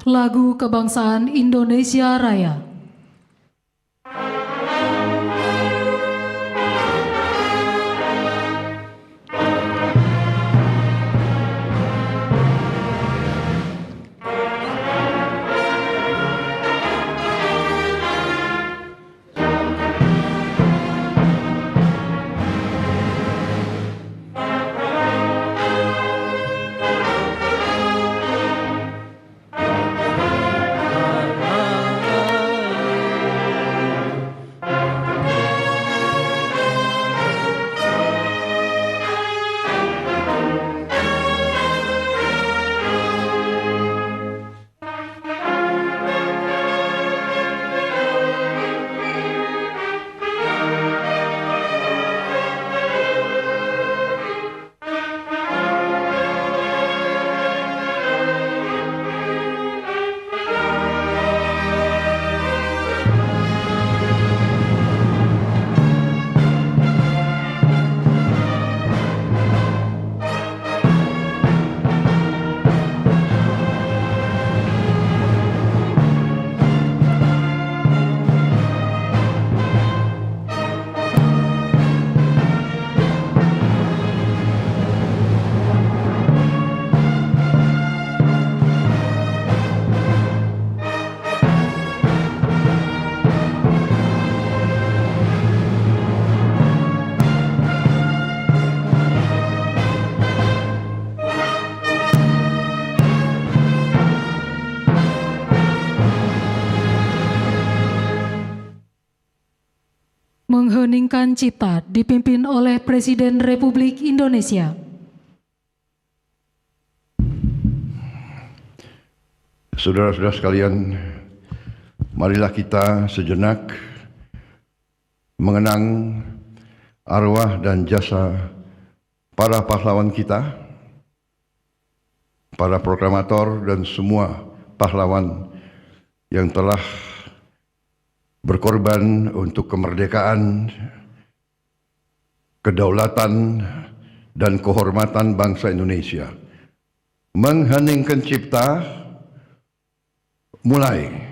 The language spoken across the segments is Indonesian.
Lagu Kebangsaan Indonesia Raya. Mengheningkan Cipta dipimpin oleh Presiden Republik Indonesia. Saudara-saudara sekalian, marilah kita sejenak mengenang arwah dan jasa para pahlawan kita, para proklamator dan semua pahlawan yang telah berkorban untuk kemerdekaan, kedaulatan, dan kehormatan bangsa Indonesia. Mengheningkan Cipta, mulai.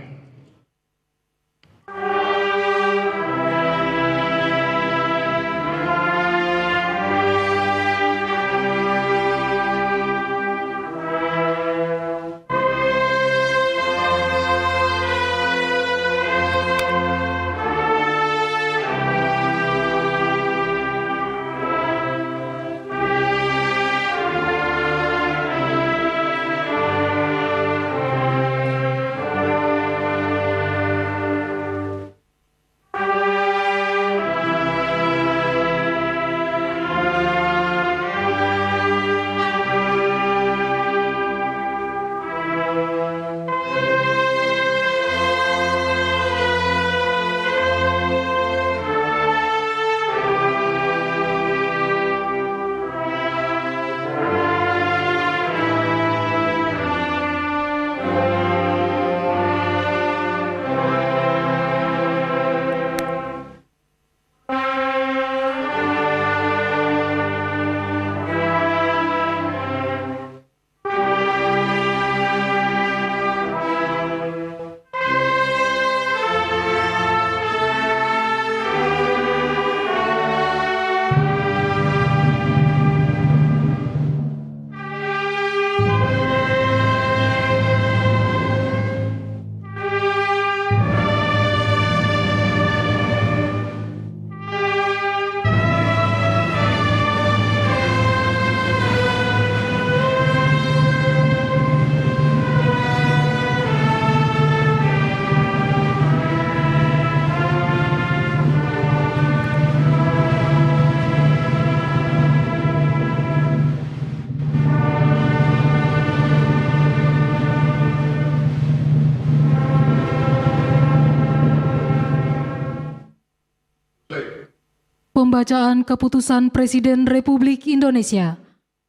Pembacaan Keputusan Presiden Republik Indonesia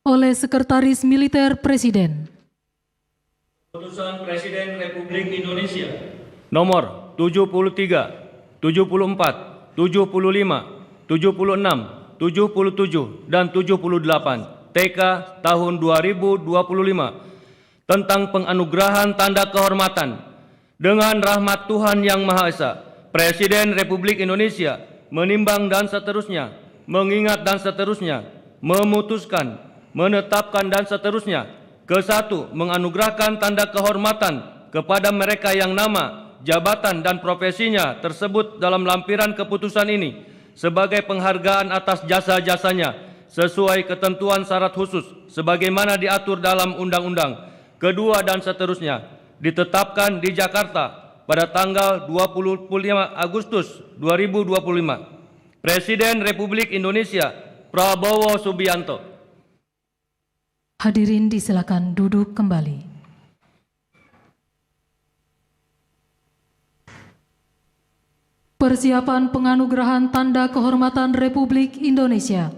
oleh Sekretaris Militer Presiden. Keputusan Presiden Republik Indonesia nomor 73, 74, 75, 76, 77, dan 78 TK tahun 2025 tentang penganugerahan tanda kehormatan dengan rahmat Tuhan Yang Maha Esa. Presiden Republik Indonesia menimbang dan seterusnya, mengingat dan seterusnya, memutuskan, menetapkan dan seterusnya. Ke-1, menganugerahkan tanda kehormatan kepada mereka yang nama, jabatan dan profesinya tersebut dalam lampiran keputusan ini sebagai penghargaan atas jasa-jasanya sesuai ketentuan syarat khusus sebagaimana diatur dalam undang-undang. Kedua dan seterusnya ditetapkan di Jakarta pada tanggal 25 Agustus 2025. Presiden Republik Indonesia Prabowo Subianto. Hadirin disilakan duduk kembali. Persiapan penganugerahan tanda kehormatan Republik Indonesia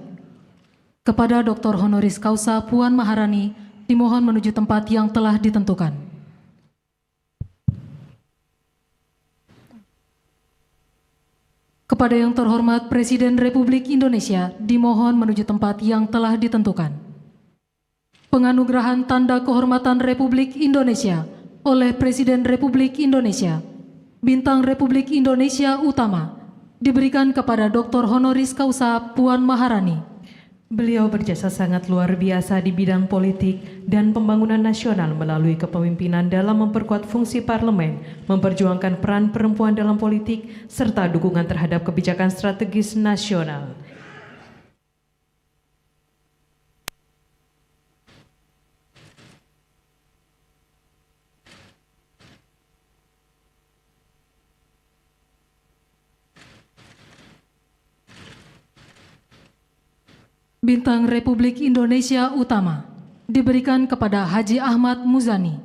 kepada Dr. Honoris Causa Puan Maharani dimohon menuju tempat yang telah ditentukan. Kepada yang terhormat Presiden Republik Indonesia dimohon menuju tempat yang telah ditentukan. Penganugerahan tanda kehormatan Republik Indonesia oleh Presiden Republik Indonesia, Bintang Republik Indonesia Utama, diberikan kepada Dr. Honoris Causa Puan Maharani. Beliau berjasa sangat luar biasa di bidang politik dan pembangunan nasional melalui kepemimpinan dalam memperkuat fungsi parlemen, memperjuangkan peran perempuan dalam politik, serta dukungan terhadap kebijakan strategis nasional. Bintang Republik Indonesia Utama diberikan kepada Haji Ahmad Muzani.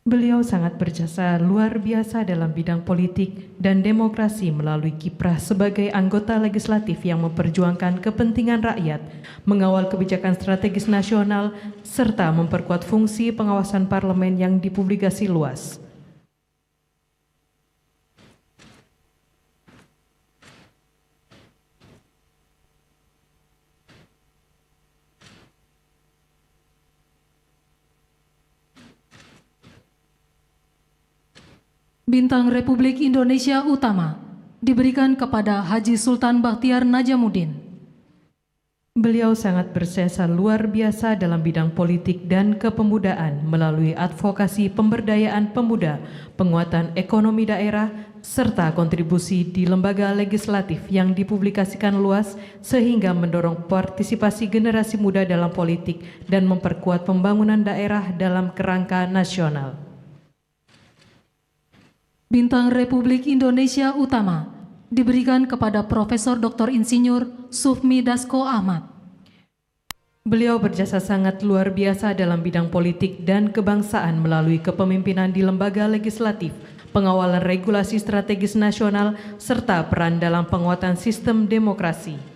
Beliau sangat berjasa luar biasa dalam bidang politik dan demokrasi melalui kiprah sebagai anggota legislatif yang memperjuangkan kepentingan rakyat, mengawal kebijakan strategis nasional, serta memperkuat fungsi pengawasan parlemen yang dipublikasi luas. Bintang Republik Indonesia Utama diberikan kepada Haji Sultan Bakhtiar Najamuddin. Beliau sangat berjasa luar biasa dalam bidang politik dan kepemudaan melalui advokasi pemberdayaan pemuda, penguatan ekonomi daerah, serta kontribusi di lembaga legislatif yang dipublikasikan luas sehingga mendorong partisipasi generasi muda dalam politik dan memperkuat pembangunan daerah dalam kerangka nasional. Bintang Republik Indonesia Utama diberikan kepada Profesor Dr. Insinyur Sufmi Dasko Ahmad. Beliau berjasa sangat luar biasa dalam bidang politik dan kebangsaan melalui kepemimpinan di lembaga legislatif, pengawalan regulasi strategis nasional, serta peran dalam penguatan sistem demokrasi.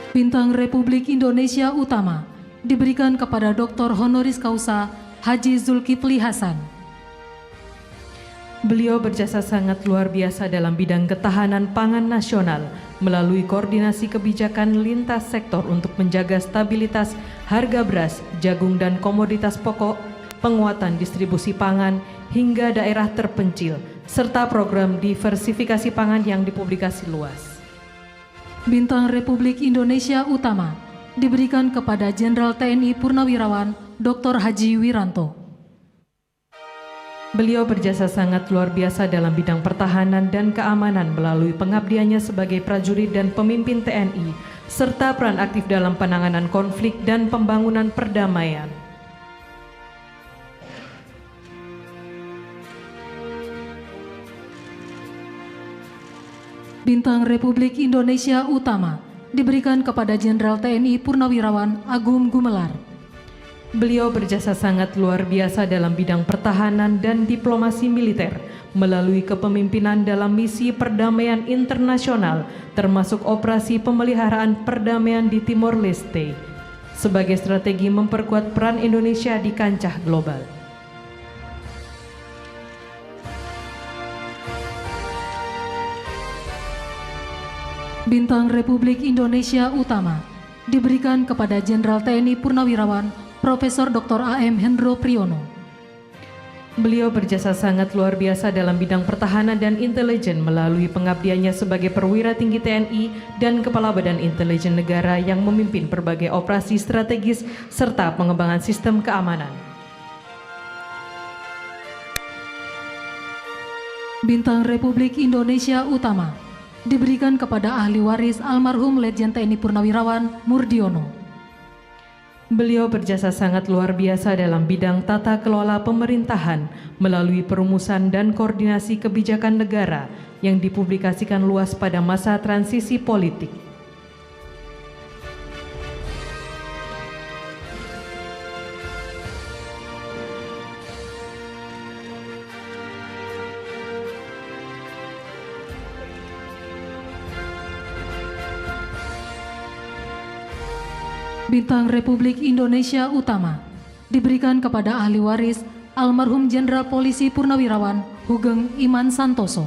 Bintang Republik Indonesia Utama diberikan kepada Dr. Honoris Causa Haji Zulkifli Hasan. Beliau berjasa sangat luar biasa dalam bidang ketahanan pangan nasional melalui koordinasi kebijakan lintas sektor untuk menjaga stabilitas harga beras, jagung dan komoditas pokok, penguatan distribusi pangan hingga daerah terpencil, serta program diversifikasi pangan yang dipublikasi luas. Bintang Republik Indonesia Utama diberikan kepada Jenderal TNI Purnawirawan Dr. Haji Wiranto. Beliau berjasa sangat luar biasa dalam bidang pertahanan dan keamanan melalui pengabdiannya sebagai prajurit dan pemimpin TNI, serta peran aktif dalam penanganan konflik dan pembangunan perdamaian. Bintang Republik Indonesia Utama diberikan kepada Jenderal TNI Purnawirawan Agung Gumelar. Beliau berjasa sangat luar biasa dalam bidang pertahanan dan diplomasi militer, melalui kepemimpinan dalam misi perdamaian internasional, termasuk operasi pemeliharaan perdamaian di Timor Leste, sebagai strategi memperkuat peran Indonesia di kancah global. Bintang Republik Indonesia Utama diberikan kepada Jenderal TNI Purnawirawan Profesor Dr. A.M. Hendro Priyono. Beliau berjasa sangat luar biasa dalam bidang pertahanan dan intelijen melalui pengabdiannya sebagai perwira tinggi TNI dan Kepala Badan Intelijen Negara yang memimpin berbagai operasi strategis serta pengembangan sistem keamanan. Bintang Republik Indonesia Utama diberikan kepada ahli waris almarhum Letjen TNI Purnawirawan Murdiono. Beliau berjasa sangat luar biasa dalam bidang tata kelola pemerintahan melalui perumusan dan koordinasi kebijakan negara yang dipublikasikan luas pada masa transisi politik. Bintang Republik Indonesia Utama diberikan kepada ahli waris almarhum Jenderal Polisi Purnawirawan Hugeng Iman Santoso.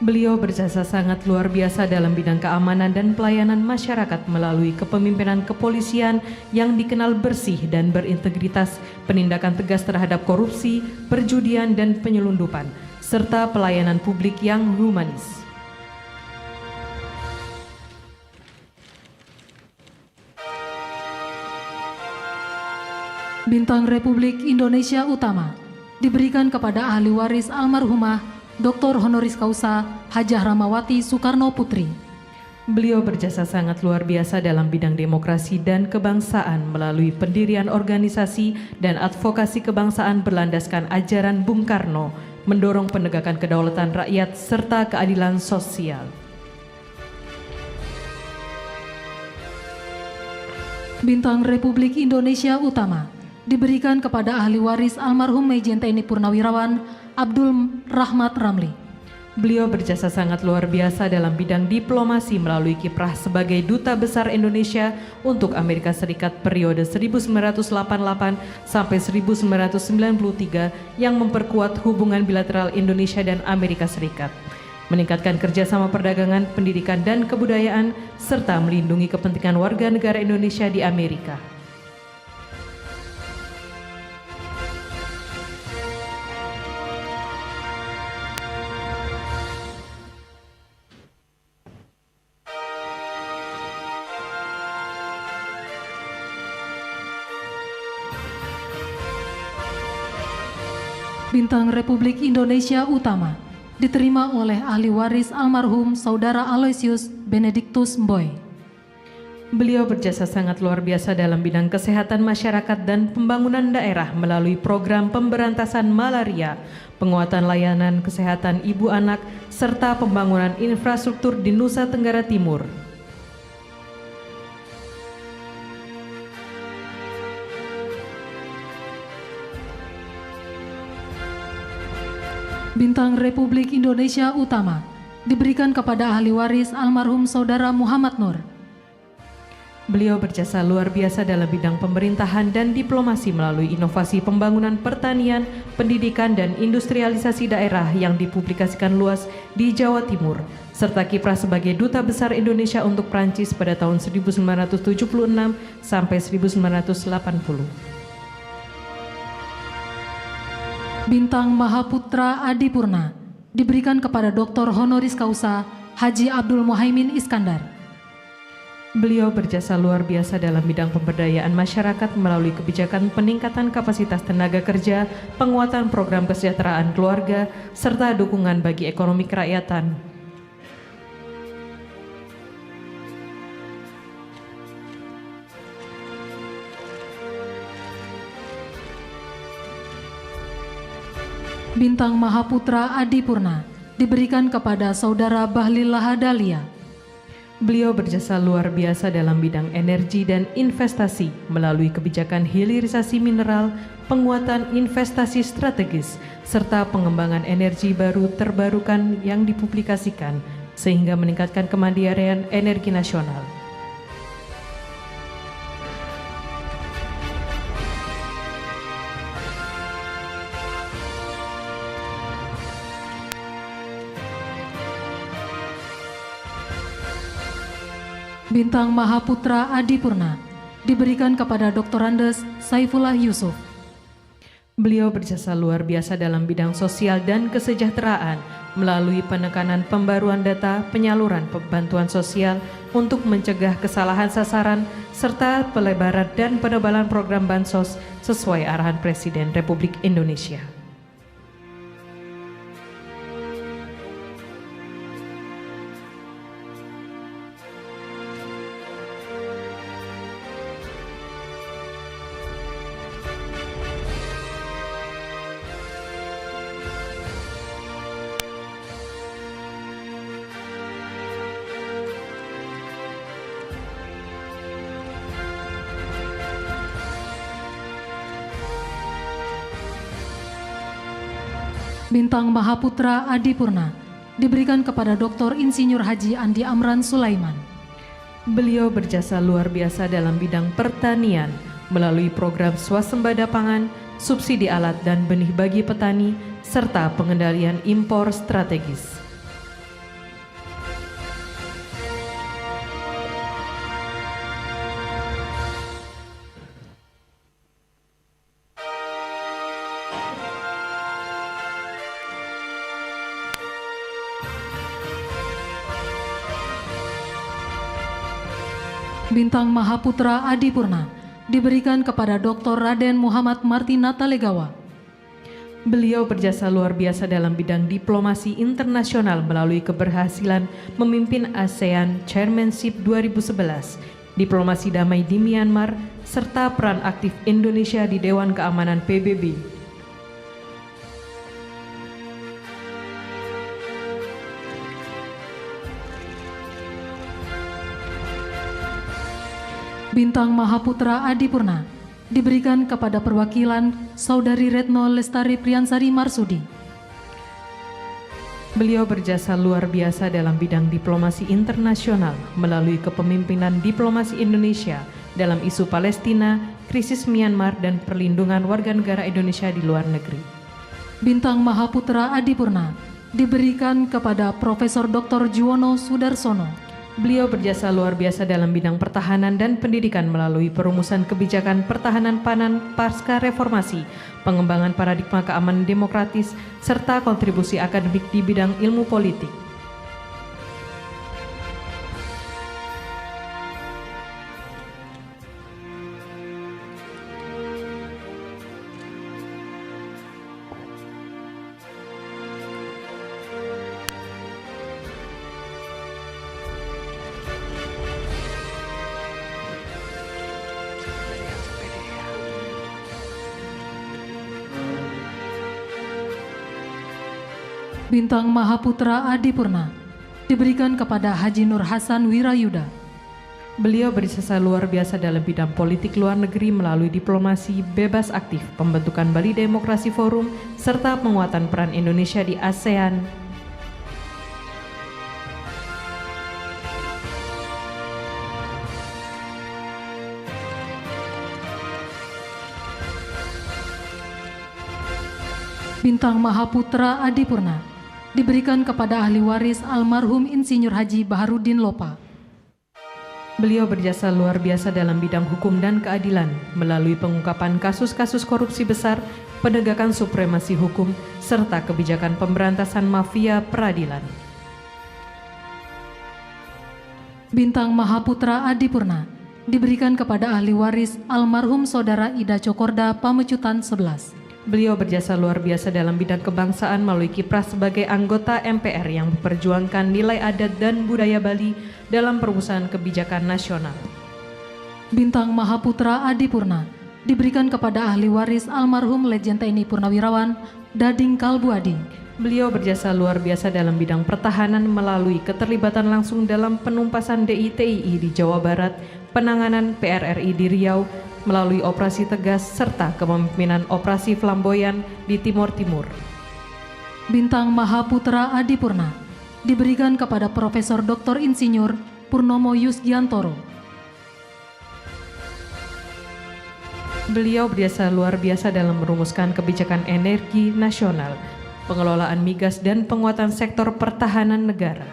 Beliau berjasa sangat luar biasa dalam bidang keamanan dan pelayanan masyarakat melalui kepemimpinan kepolisian yang dikenal bersih dan berintegritas, penindakan tegas terhadap korupsi, perjudian dan penyelundupan, serta pelayanan publik yang humanis. Bintang Republik Indonesia Utama diberikan kepada ahli waris almarhumah Dr. Honoris Causa Hajah Ramawati Soekarno Putri. Beliau berjasa sangat luar biasa dalam bidang demokrasi dan kebangsaan melalui pendirian organisasi dan advokasi kebangsaan berlandaskan ajaran Bung Karno, mendorong penegakan kedaulatan rakyat serta keadilan sosial. Bintang Republik Indonesia Utama diberikan kepada ahli waris almarhum Majen TNI Purnawirawan Abdul Rahmat Ramli. Beliau berjasa sangat luar biasa dalam bidang diplomasi melalui kiprah sebagai Duta Besar Indonesia untuk Amerika Serikat periode 1988 sampai 1993 yang memperkuat hubungan bilateral Indonesia dan Amerika Serikat, meningkatkan kerjasama perdagangan, pendidikan, dan kebudayaan, serta melindungi kepentingan warga negara Indonesia di Amerika. Bintang Republik Indonesia Utama diterima oleh ahli waris almarhum Saudara Aloysius Benedictus Mboy. Beliau berjasa sangat luar biasa dalam bidang kesehatan masyarakat dan pembangunan daerah melalui program pemberantasan malaria, penguatan layanan kesehatan ibu anak, serta pembangunan infrastruktur di Nusa Tenggara Timur. Bintang Republik Indonesia Utama diberikan kepada ahli waris almarhum Saudara Muhammad Nur. Beliau berjasa luar biasa dalam bidang pemerintahan dan diplomasi melalui inovasi pembangunan pertanian, pendidikan, dan industrialisasi daerah yang dipublikasikan luas di Jawa Timur, serta kiprah sebagai Duta Besar Indonesia untuk Prancis pada tahun 1976 sampai 1980. Bintang Mahaputra Adipurna diberikan kepada Dr. Honoris Causa Haji Abdul Muhaimin Iskandar. Beliau berjasa luar biasa dalam bidang pemberdayaan masyarakat melalui kebijakan peningkatan kapasitas tenaga kerja, penguatan program kesejahteraan keluarga, serta dukungan bagi ekonomi kerakyatan. Bintang Mahaputra Adipurna diberikan kepada Saudara Bahlil Lahadalia. Beliau berjasa luar biasa dalam bidang energi dan investasi melalui kebijakan hilirisasi mineral, penguatan investasi strategis, serta pengembangan energi baru terbarukan yang dipublikasikan sehingga meningkatkan kemandirian energi nasional. Bintang Mahaputra Adipurna diberikan kepada Dr. Andes Saifullah Yusuf. Beliau berjasa luar biasa dalam bidang sosial dan kesejahteraan melalui penekanan pembaruan data, penyaluran bantuan sosial untuk mencegah kesalahan sasaran, serta pelebaran dan penebalan program bansos sesuai arahan Presiden Republik Indonesia. Bintang Mahaputra Adipurna diberikan kepada Dr. Insinyur Haji Andi Amran Sulaiman. Beliau berjasa luar biasa dalam bidang pertanian melalui program swasembada pangan, subsidi alat dan benih bagi petani, serta pengendalian impor strategis. Bintang Mahaputra Adipurna diberikan kepada Dr. Raden Muhammad Martinata Legawa. Beliau berjasa luar biasa dalam bidang diplomasi internasional melalui keberhasilan memimpin ASEAN Chairmanship 2011, diplomasi damai di Myanmar, serta peran aktif Indonesia di Dewan Keamanan PBB. Bintang Mahaputra Adipurna diberikan kepada perwakilan Saudari Retno Lestari Priyansari Marsudi. Beliau berjasa luar biasa dalam bidang diplomasi internasional melalui kepemimpinan diplomasi Indonesia dalam isu Palestina, krisis Myanmar, dan perlindungan warga negara Indonesia di luar negeri. Bintang Mahaputra Adipurna diberikan kepada Profesor Dr. Juwono Sudarsono. Beliau berjasa luar biasa dalam bidang pertahanan dan pendidikan melalui perumusan kebijakan pertahanan pangan pasca reformasi, pengembangan paradigma keamanan demokratis, serta kontribusi akademik di bidang ilmu politik. Bintang Mahaputra Adipurna diberikan kepada Haji Nur Hasan Wirayuda. Beliau berjasa luar biasa dalam bidang politik luar negeri melalui diplomasi bebas aktif, pembentukan Bali Demokrasi Forum, serta penguatan peran Indonesia di ASEAN. Bintang Mahaputra Adipurna diberikan kepada ahli waris almarhum Insinyur Haji Baharudin Lopa. Beliau berjasa luar biasa dalam bidang hukum dan keadilan melalui pengungkapan kasus-kasus korupsi besar, penegakan supremasi hukum, serta kebijakan pemberantasan mafia peradilan. Bintang Mahaputra Adipurna diberikan kepada ahli waris almarhum Saudara Ida Cokorda Pamecutan 11. Beliau berjasa luar biasa dalam bidang kebangsaan melalui kiprah sebagai anggota MPR yang memperjuangkan nilai adat dan budaya Bali dalam perumusan kebijakan nasional. Bintang Mahaputra Adipurna diberikan kepada ahli waris almarhum Lejen TNI Purnawirawan Dading Kalbuadi. Beliau berjasa luar biasa dalam bidang pertahanan melalui keterlibatan langsung dalam penumpasan DITII di Jawa Barat, penanganan PRRI di Riau, melalui operasi Tegas, serta kepemimpinan operasi Flamboyan di Timur Timur. Bintang Mahaputra Adipurna diberikan kepada Profesor Dr. Insinyur Purnomo Yusgiantoro. Beliau berjasa luar biasa dalam merumuskan kebijakan energi nasional, pengelolaan migas, dan penguatan sektor pertahanan negara.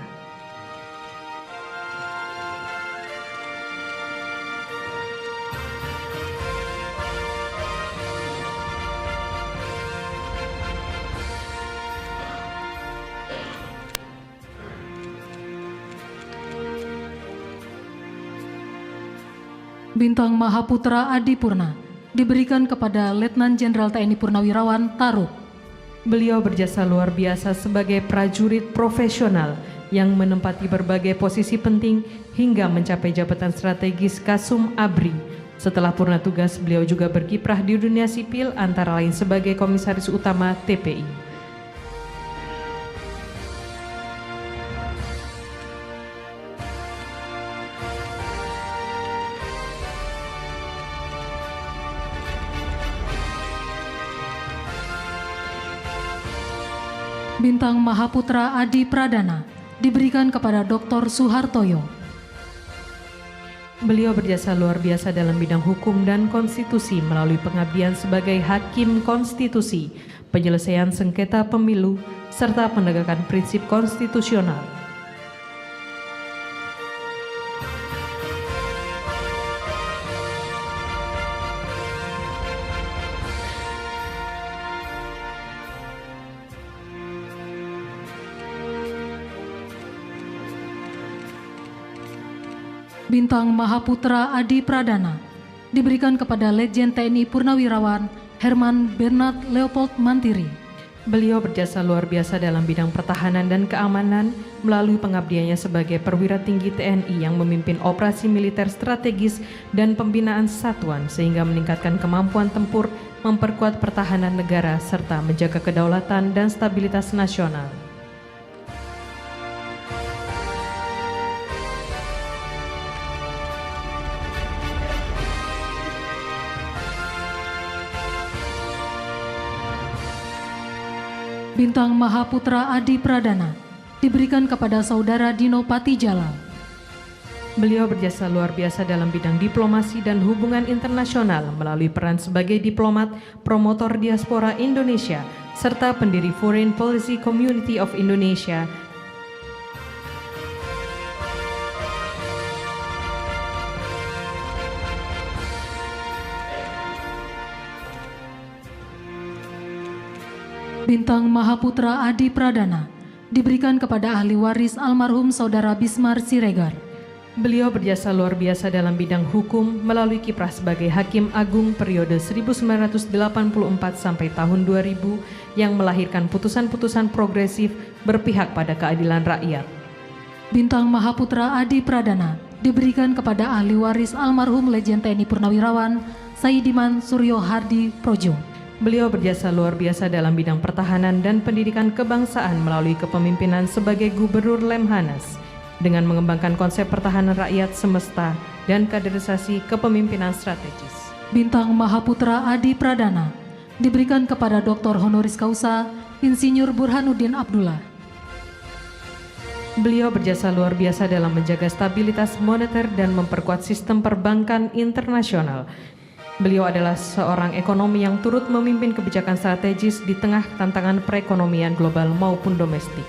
Bintang Mahaputra Adipurna diberikan kepada Letnan Jenderal TNI Purnawirawan Tarub. Beliau berjasa luar biasa sebagai prajurit profesional yang menempati berbagai posisi penting hingga mencapai jabatan strategis Kasum Abri. Setelah purna tugas, beliau juga berkiprah di dunia sipil, antara lain sebagai Komisaris Utama TPI. Bintang Mahaputra Adi Pradana diberikan kepada Dr. Suhartoyo. Beliau berjasa luar biasa dalam bidang hukum dan konstitusi melalui pengabdian sebagai hakim konstitusi, penyelesaian sengketa pemilu, serta penegakan prinsip konstitusional. Bintang Mahaputra Adi Pradana diberikan kepada Letjen TNI Purnawirawan Herman Bernard Leopold Mantiri. Beliau berjasa luar biasa dalam bidang pertahanan dan keamanan melalui pengabdiannya sebagai perwira tinggi TNI yang memimpin operasi militer strategis dan pembinaan satuan sehingga meningkatkan kemampuan tempur, memperkuat pertahanan negara, serta menjaga kedaulatan dan stabilitas nasional. Bintang Mahaputra Adi Pradana diberikan kepada Saudara Dino Patijalal. Beliau berjasa luar biasa dalam bidang diplomasi dan hubungan internasional melalui peran sebagai diplomat, promotor diaspora Indonesia, serta pendiri Foreign Policy Community of Indonesia. Bintang Mahaputra Adi Pradana diberikan kepada ahli waris almarhum Saudara Bismar Siregar. Beliau berjasa luar biasa dalam bidang hukum melalui kiprah sebagai Hakim Agung periode 1984 sampai tahun 2000 yang melahirkan putusan-putusan progresif berpihak pada keadilan rakyat. Bintang Mahaputra Adi Pradana diberikan kepada ahli waris almarhum Letjen TNI Purnawirawan Saidiman Suryo Hardi Projo. Beliau berjasa luar biasa dalam bidang pertahanan dan pendidikan kebangsaan melalui kepemimpinan sebagai Gubernur Lemhanas dengan mengembangkan konsep pertahanan rakyat semesta dan kaderisasi kepemimpinan strategis. Bintang Mahaputra Adi Pradana diberikan kepada Dr. Honoris Causa Insinyur Burhanuddin Abdullah. Beliau berjasa luar biasa dalam menjaga stabilitas moneter dan memperkuat sistem perbankan internasional. Beliau adalah seorang ekonomi yang turut memimpin kebijakan strategis di tengah tantangan perekonomian global maupun domestik.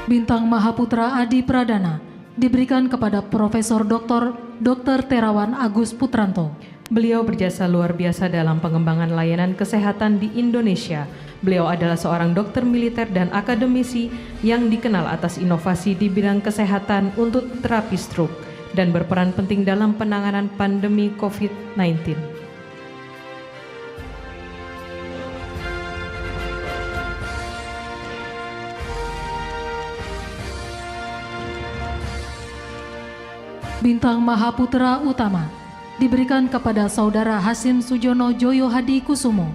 Bintang Mahaputra Adi Pradana diberikan kepada Profesor Dr. Terawan Agus Putranto. Beliau berjasa luar biasa dalam pengembangan layanan kesehatan di Indonesia. Beliau adalah seorang dokter militer dan akademisi yang dikenal atas inovasi di bidang kesehatan untuk terapi stroke dan berperan penting dalam penanganan pandemi COVID-19. Bintang Mahaputra Utama diberikan kepada Saudara Hasim Sujono Joyo Hadi Kusumo.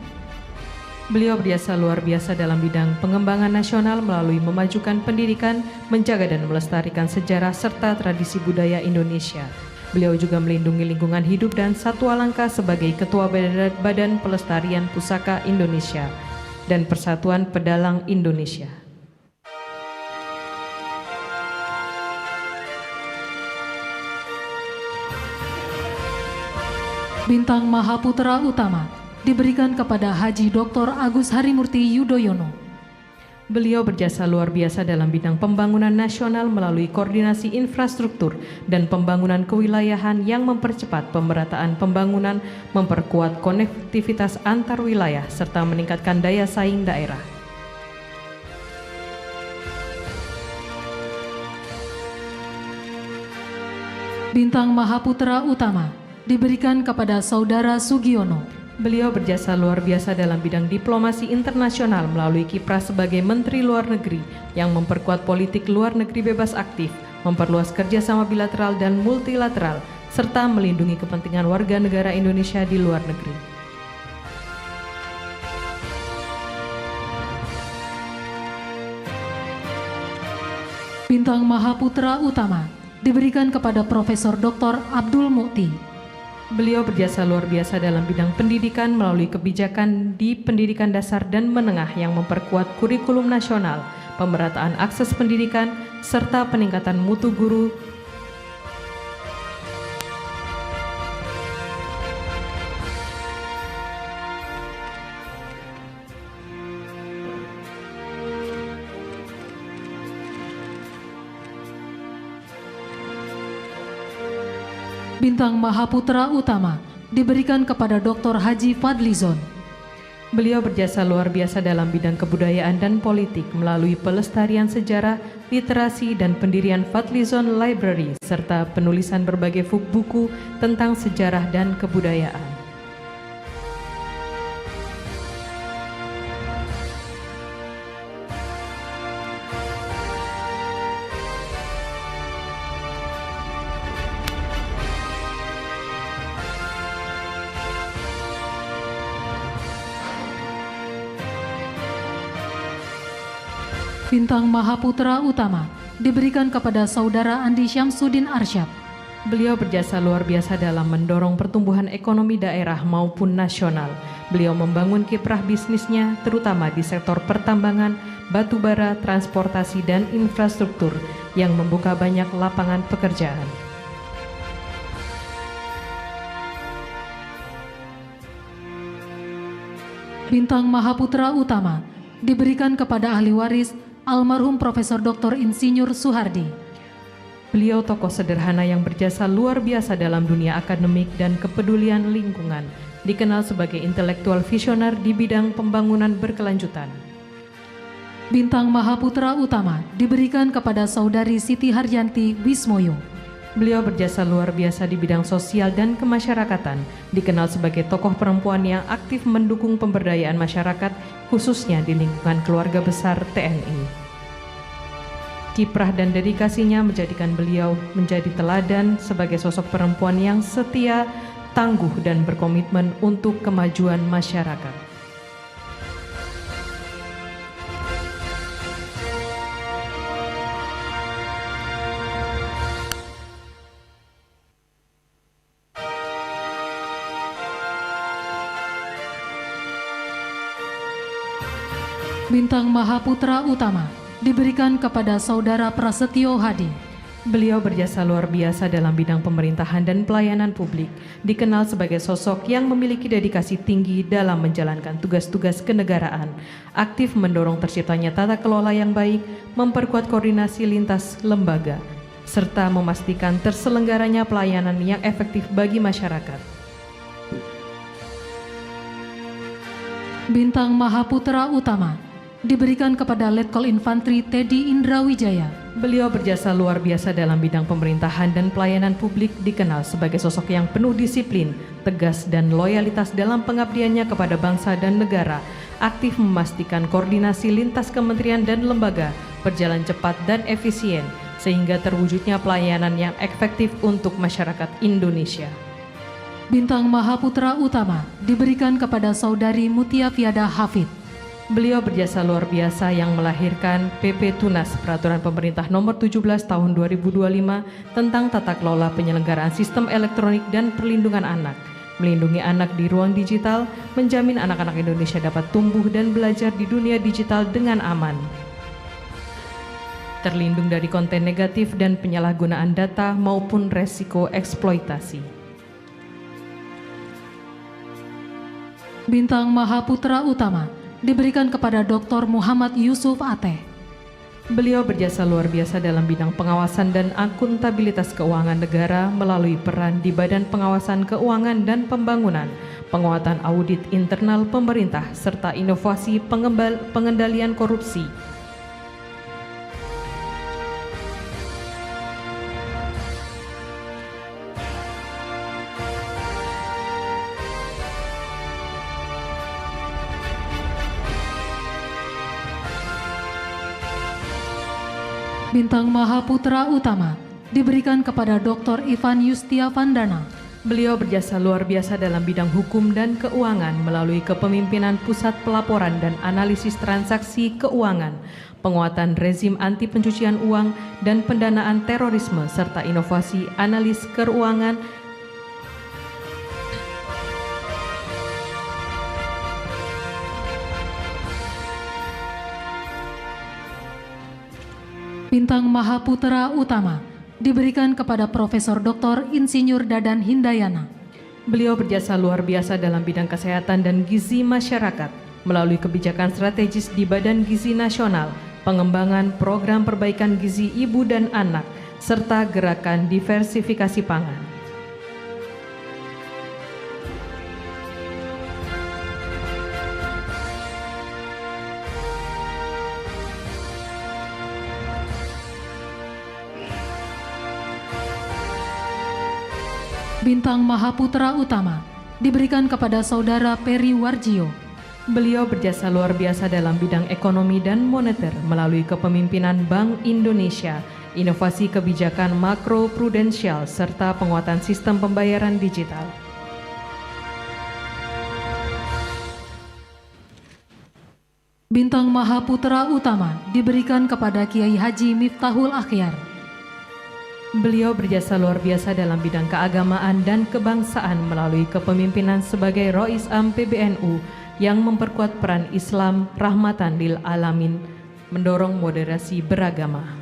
Beliau berjasa luar biasa dalam bidang pengembangan nasional melalui memajukan pendidikan, menjaga dan melestarikan sejarah serta tradisi budaya Indonesia. Beliau juga melindungi lingkungan hidup dan satwa langka sebagai Ketua Badan Pelestarian Pusaka Indonesia dan Persatuan Pedalang Indonesia. Bintang Mahaputra Utama diberikan kepada Haji Dr. Agus Harimurti Yudhoyono. Beliau berjasa luar biasa dalam bidang pembangunan nasional melalui koordinasi infrastruktur dan pembangunan kewilayahan yang mempercepat pemerataan pembangunan, memperkuat konektivitas antar wilayah, serta meningkatkan daya saing daerah. Bintang Mahaputra Utama diberikan kepada Saudara Sugiono. Beliau berjasa luar biasa dalam bidang diplomasi internasional melalui kiprah sebagai Menteri Luar Negeri yang memperkuat politik luar negeri bebas aktif, memperluas kerjasama bilateral dan multilateral, serta melindungi kepentingan warga negara Indonesia di luar negeri. Bintang Mahaputra Utama diberikan kepada Profesor Dr. Abdul Mukti. Beliau berjasa luar biasa dalam bidang pendidikan melalui kebijakan di pendidikan dasar dan menengah yang memperkuat kurikulum nasional, pemerataan akses pendidikan, serta peningkatan mutu guru. Bintang Mahaputra Utama diberikan kepada Dr. Haji Fadlizon. Beliau berjasa luar biasa dalam bidang kebudayaan dan politik melalui pelestarian sejarah, literasi, dan pendirian Fadlizon Library, serta penulisan berbagai buku tentang sejarah dan kebudayaan. Bintang Mahaputra Utama diberikan kepada Saudara Andi Syamsuddin Arsyad. Beliau berjasa luar biasa dalam mendorong pertumbuhan ekonomi daerah maupun nasional. Beliau membangun kiprah bisnisnya terutama di sektor pertambangan, batubara, transportasi, dan infrastruktur yang membuka banyak lapangan pekerjaan. Bintang Mahaputra Utama diberikan kepada ahli waris almarhum Profesor Dr. Insinyur Soehardi. Beliau tokoh sederhana yang berjasa luar biasa dalam dunia akademik dan kepedulian lingkungan, dikenal sebagai intelektual visioner di bidang pembangunan berkelanjutan. Bintang Mahaputra Utama diberikan kepada Saudari Siti Haryanti Wismoyo. Beliau berjasa luar biasa di bidang sosial dan kemasyarakatan, dikenal sebagai tokoh perempuan yang aktif mendukung pemberdayaan masyarakat, khususnya di lingkungan keluarga besar TNI. Kiprah dan dedikasinya menjadikan beliau menjadi teladan sebagai sosok perempuan yang setia, tangguh, dan berkomitmen untuk kemajuan masyarakat. Bintang Mahaputra Utama diberikan kepada Saudara Prasetyo Hadi. Beliau berjasa luar biasa dalam bidang pemerintahan dan pelayanan publik, dikenal sebagai sosok yang memiliki dedikasi tinggi dalam menjalankan tugas-tugas kenegaraan, aktif mendorong terciptanya tata kelola yang baik, memperkuat koordinasi lintas lembaga, serta memastikan terselenggaranya pelayanan yang efektif bagi masyarakat. Bintang Mahaputra Utama diberikan kepada Letkol Infantri Teddy Indra Wijaya. Beliau berjasa luar biasa dalam bidang pemerintahan dan pelayanan publik, dikenal sebagai sosok yang penuh disiplin, tegas, dan loyalitas dalam pengabdiannya kepada bangsa dan negara, aktif memastikan koordinasi lintas kementerian dan lembaga berjalan cepat dan efisien, sehingga terwujudnya pelayanan yang efektif untuk masyarakat Indonesia. Bintang Mahaputra Utama diberikan kepada Saudari Mutia Fiada Hafid. Beliau berjasa luar biasa yang melahirkan PP Tunas Peraturan Pemerintah Nomor 17 Tahun 2025 tentang tata kelola penyelenggaraan sistem elektronik dan perlindungan anak, melindungi anak di ruang digital, menjamin anak-anak Indonesia dapat tumbuh dan belajar di dunia digital dengan aman, terlindung dari konten negatif dan penyalahgunaan data maupun resiko eksploitasi. Bintang Mahaputra Utama diberikan kepada Dr. Muhammad Yusuf Ateh. Beliau berjasa luar biasa dalam bidang pengawasan dan akuntabilitas keuangan negara melalui peran di Badan Pengawasan Keuangan dan Pembangunan, penguatan audit internal pemerintah, serta inovasi pengendalian korupsi. Bintang Mahaputra Utama diberikan kepada Dr. Ivan Yustia Vandana. Beliau berjasa luar biasa dalam bidang hukum dan keuangan melalui kepemimpinan Pusat Pelaporan dan Analisis Transaksi Keuangan, penguatan rezim anti pencucian uang dan pendanaan terorisme, serta inovasi analis keuangan. Bintang Mahaputra Utama diberikan kepada Profesor Dr. Insinyur Dadan Hindayana. Beliau berjasa luar biasa dalam bidang kesehatan dan gizi masyarakat melalui kebijakan strategis di Badan Gizi Nasional, pengembangan program perbaikan gizi ibu dan anak, serta gerakan diversifikasi pangan. Bintang Mahaputra Utama diberikan kepada Saudara Peri Warjio. Beliau berjasa luar biasa dalam bidang ekonomi dan moneter melalui kepemimpinan Bank Indonesia, inovasi kebijakan makro prudensial, serta penguatan sistem pembayaran digital. Bintang Mahaputra Utama diberikan kepada Kiai Haji Miftahul Akhyar. Beliau berjasa luar biasa dalam bidang keagamaan dan kebangsaan melalui kepemimpinan sebagai Rois Am PBNU yang memperkuat peran Islam rahmatan lil alamin, mendorong moderasi beragama.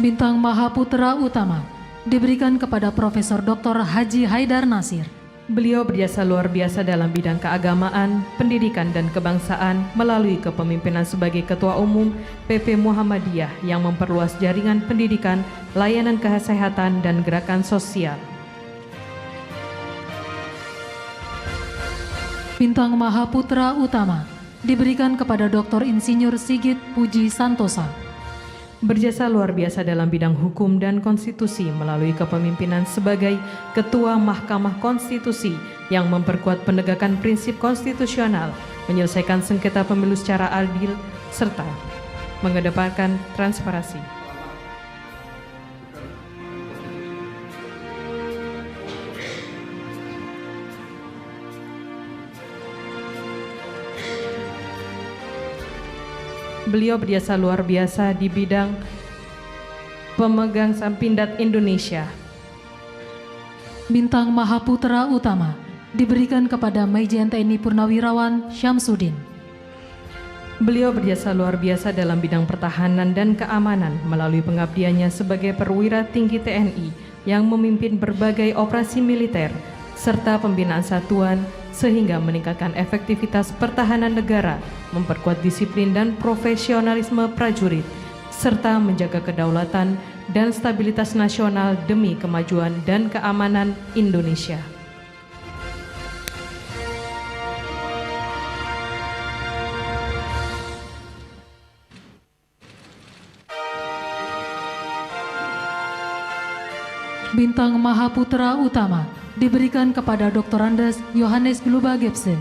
Bintang Mahaputra Utama diberikan kepada Profesor Dr. Haji Haidar Nasir. Beliau berjasa luar biasa dalam bidang keagamaan, pendidikan, dan kebangsaan melalui kepemimpinan sebagai Ketua Umum PP Muhammadiyah yang memperluas jaringan pendidikan, layanan kesehatan, dan gerakan sosial. Bintang Mahaputra Utama diberikan kepada Dr. Insinyur Sigit Puji Santosa. Berjasa luar biasa dalam bidang hukum dan konstitusi melalui kepemimpinan sebagai Ketua Mahkamah Konstitusi yang memperkuat penegakan prinsip konstitusional, menyelesaikan sengketa pemilu secara adil, serta mengedepankan transparansi. Beliau berjasa luar biasa di bidang pemegang saham Pindad Indonesia. Bintang Mahaputra Utama diberikan kepada Maijen TNI Purnawirawan Syamsuddin. Beliau berjasa luar biasa dalam bidang pertahanan dan keamanan melalui pengabdiannya sebagai perwira tinggi TNI yang memimpin berbagai operasi militer serta pembinaan satuan sehingga meningkatkan efektivitas pertahanan negara, memperkuat disiplin dan profesionalisme prajurit, serta menjaga kedaulatan dan stabilitas nasional demi kemajuan dan keamanan Indonesia. Bintang Mahaputra Utama diberikan kepada Dr. Andes Yohanes Gluba Gebse.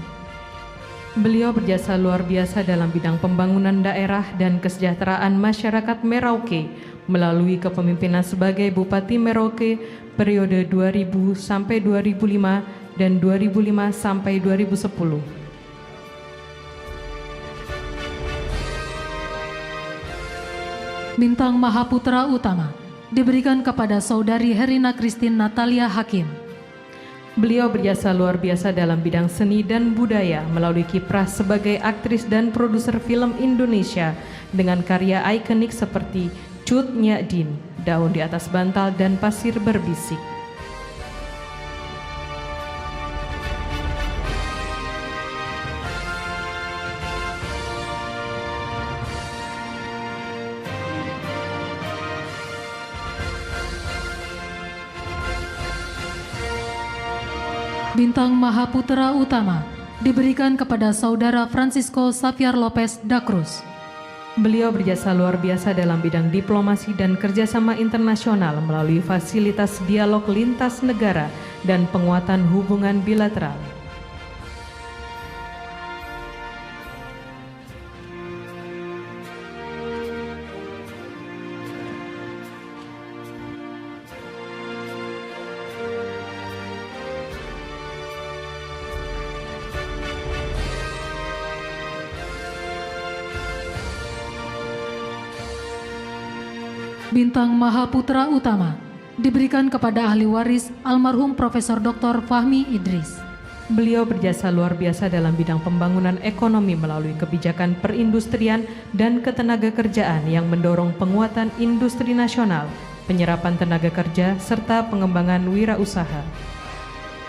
Beliau berjasa luar biasa dalam bidang pembangunan daerah dan kesejahteraan masyarakat Merauke melalui kepemimpinan sebagai Bupati Merauke periode 2000 sampai 2005 dan 2005 sampai 2010. Bintang Mahaputra Utama diberikan kepada Saudari Herina Christine Natalia Hakim. Beliau berjasa luar biasa dalam bidang seni dan budaya melalui kiprah sebagai aktris dan produser film Indonesia dengan karya ikonik seperti Cut Nyak Din, Daun di Atas Bantal, dan Pasir Berbisik. Bintang Mahaputra Utama diberikan kepada Saudara Francisco Xavier Lopez da Cruz. Beliau berjasa luar biasa dalam bidang diplomasi dan kerjasama internasional melalui fasilitas dialog lintas negara dan penguatan hubungan bilateral. Bintang Mahaputra Utama diberikan kepada ahli waris almarhum Profesor Dr. Fahmi Idris. Beliau berjasa luar biasa dalam bidang pembangunan ekonomi melalui kebijakan perindustrian dan ketenagakerjaan yang mendorong penguatan industri nasional, penyerapan tenaga kerja, serta pengembangan wirausaha.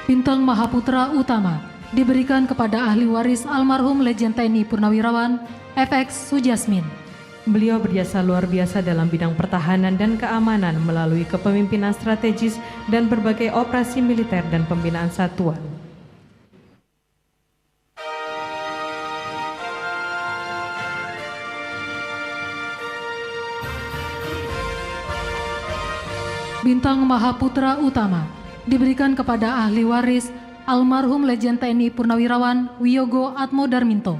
Bintang Mahaputra Utama diberikan kepada ahli waris almarhum Legend TNI Purnawirawan FX Sujasmin. Beliau berjasa luar biasa dalam bidang pertahanan dan keamanan melalui kepemimpinan strategis dan berbagai operasi militer dan pembinaan satuan. Bintang Mahaputra Utama diberikan kepada ahli waris almarhum Legend TNI Purnawirawan Wiyogo Atmo Darminto.